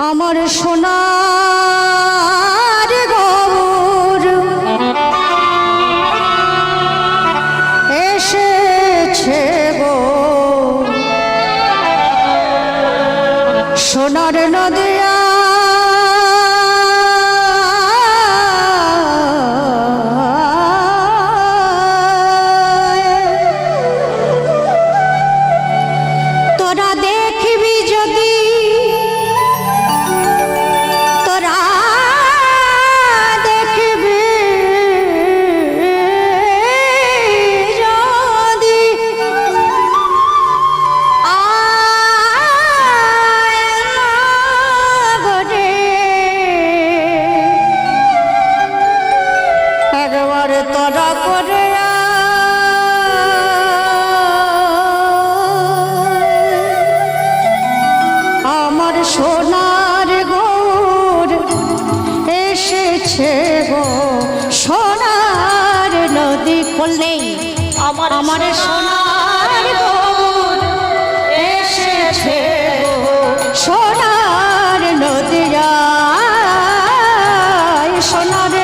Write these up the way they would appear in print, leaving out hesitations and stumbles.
আমার সোনার গৌর এসেছে গো, সোনার নদিয়া তোরা দেখবি যদি তোরা করে আমার সোনার গৌর এসেছে গো, সোনার নদী খুললেই আমার সোনার গৌর এসেছে গো, সোনার নদিয়া সোনার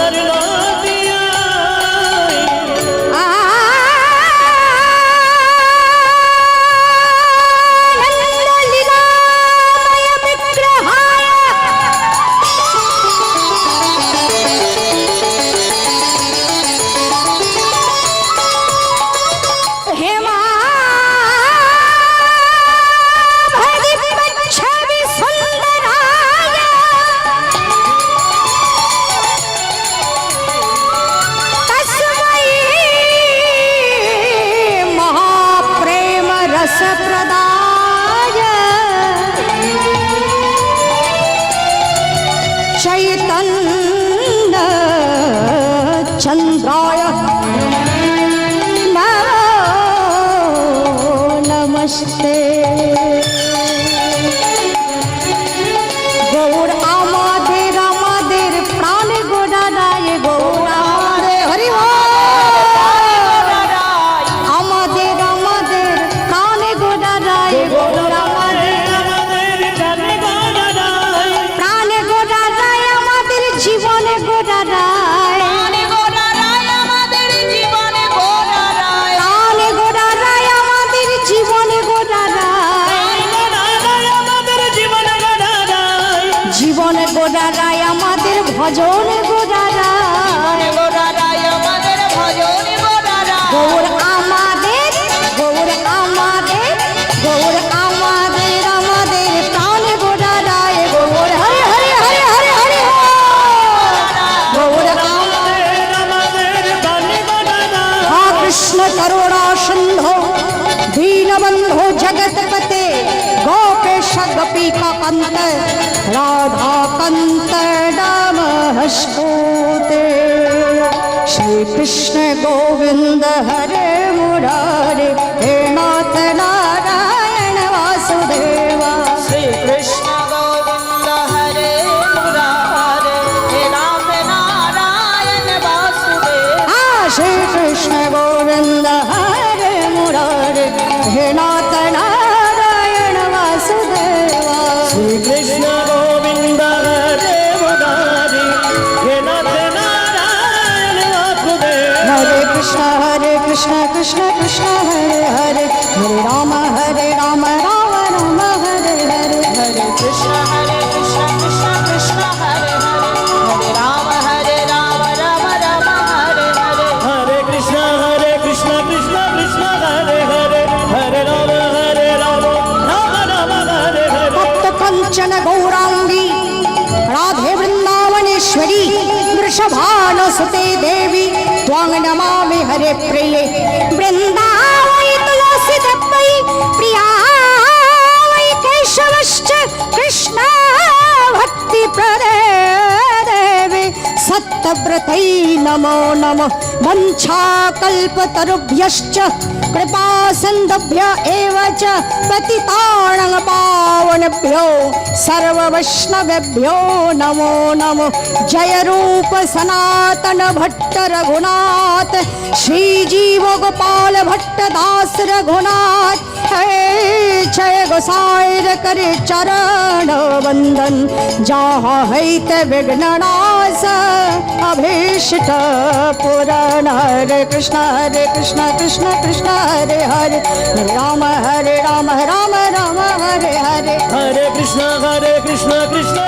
हर नादिया चैतन्य चंद्राय नमो नमस्ते गौर আমাদের প্রাণে গোড়ায় গৌর আমাদের হরি আমাদের প্রাণে গোড়ায় গৌর জীবনে গোড়ায় আমাদের জীবনে গোড়ায় আমাদের জীবনে গোড়ায় জীবনে গোড়ায় আমাদের ভজন গোড়ায় গৌর আমাদের গৌর আমাদের গৌর আমাদের আমাদের প্রাণ গোড়ায় গৌর হরে হরে হরে হরে হরে গৌর কৃষ্ণ করুণা সিন্ধু দীনবন্ধু জগৎপতে गोपेश गोपिका कंत राधा कंत नमस्ते श्री कृष्ण गोविंद हरे मुरारे हे नाथ नारायण वासुदेवा श्री कृष्ण गोविंद हरे मुरारे हे नाथ नारायण वासुदेवा श्री कृष्ण गोविंद हरे मुरारे हे नाथ नारायण वासुदेवा श्री कृष्ण गोविंद हरे मुरारी हे नाथ नारायण वासुदेव हरे कृष्ण कृष्ण कृष्ण हरे हरे हरे राम राम राम हरे हरे हरे कृष्ण कृष्ण कृष्ण हरे हरे हरे राम राम राम हरे हरे हरे कृष्ण कृष्ण कृष्ण हरे हरे हरे राम राम राम हरे हरे भक्त कंचन गौरांगी राधे वृंदावनेश्वरी वृषभानुसुते देवी त्वां नमामि हरे प्रिये वृंदावै तुलसी दत्तै प्रिया वै केशवश्च कृष्ण भक्ति प्रदे देवे सत्यव्रतै नमो नमः वंशाकल्पतरुभ्यश्च कृपा सिन्धुभ्य एव च पतितानं पावनेभ्यो सर्ववैष्णवेभ्यो नमो नमो जय रूप सनातन भट्ट रघुनाथ श्री जीव गोपाल भट्ट दास रघुनाथ हे जय गोसाई करे चरण वंदन जहाँ हैत विघ्ननाश अभीष्ट पुराण हरे कृष्ण कृष्ण कृष्ण हरे हरे राम राम राम हरे हरे हरे कृष्ण कृष्ण कृष्ण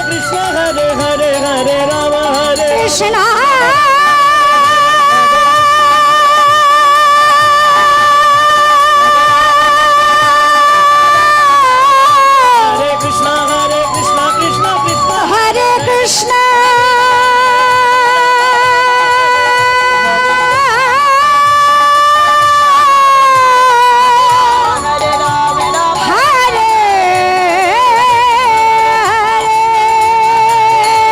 हरे हरे हरे राम हरे कृष्ण हरे कृष्ण हरे राम हरे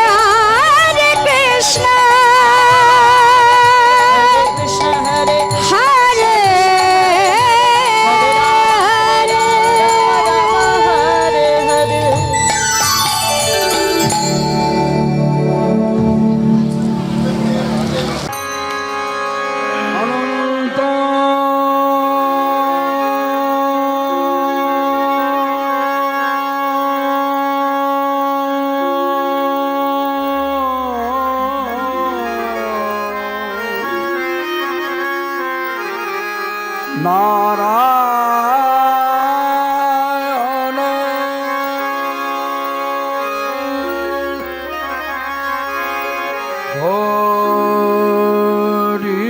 हरे कृष्ण নারায়ণ হরি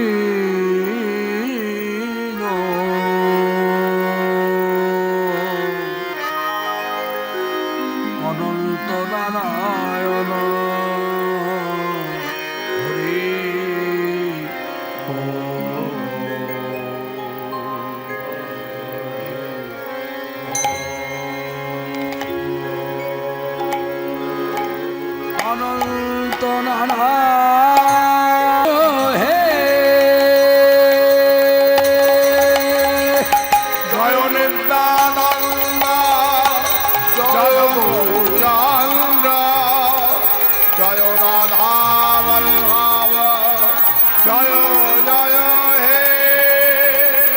অনন্ত নারায়ণ হরি অনন্ত নারায়ণ হে জয় নিত্যানন্দ জয় গৌরাঙ্গ জয় রাধা বল্লভ জয় জয় হে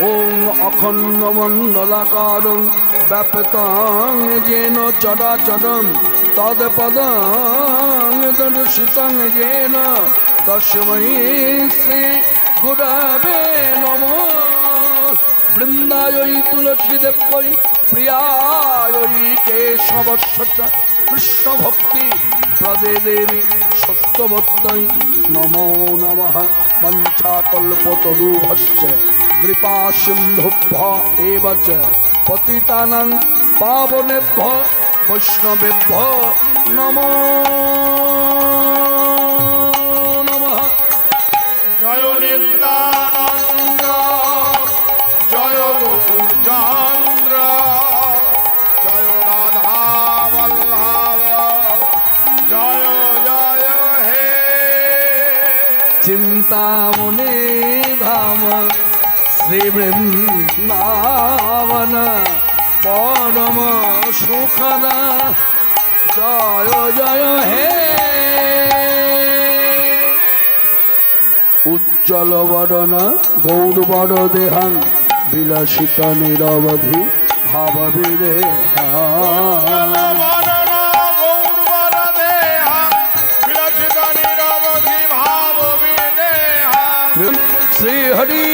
ওং অখণ্ড মণ্ডলাকারং ব্যাপৃতং যেন চরাচরম তদপদং দর্শিতং যেন তস্मै শ্রী গুরবে নমঃ বৃন্দায় তুলসীদেব্যৈ প্রিয়ায় কেশবস্য চ কৃষ্ণ ভক্তি প্রদে দেবী সত্যবত্যৈ নমো নমঃ মঞ্চাকল্পতরুভশ্চ কৃপা সিন্ধুভ্য এব চ পতিতানাং পাবনেভ্যো বৈষ্ণবেভ্যো নমো নমঃ জয় নিত্যানন্দ জয় গৌরাঙ্গ জয় রাধা বল্লভ জয় জয় হে চিন্তামণি ধাম শ্রী বৃন্দাবন পরম সুখদা জয় জয় হে উজ্জ্বল বদন গৌর বড় দেহাং বিলাসিত নিরবধি ভাব শ্রী হরি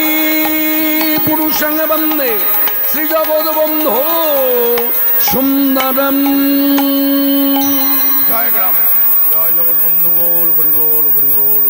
পুরুষং বন্দে শ্রী জগৎবন্ধু সুন্দরম জয় গ্রাম জয় জগৎবন্ধু বল হরি বল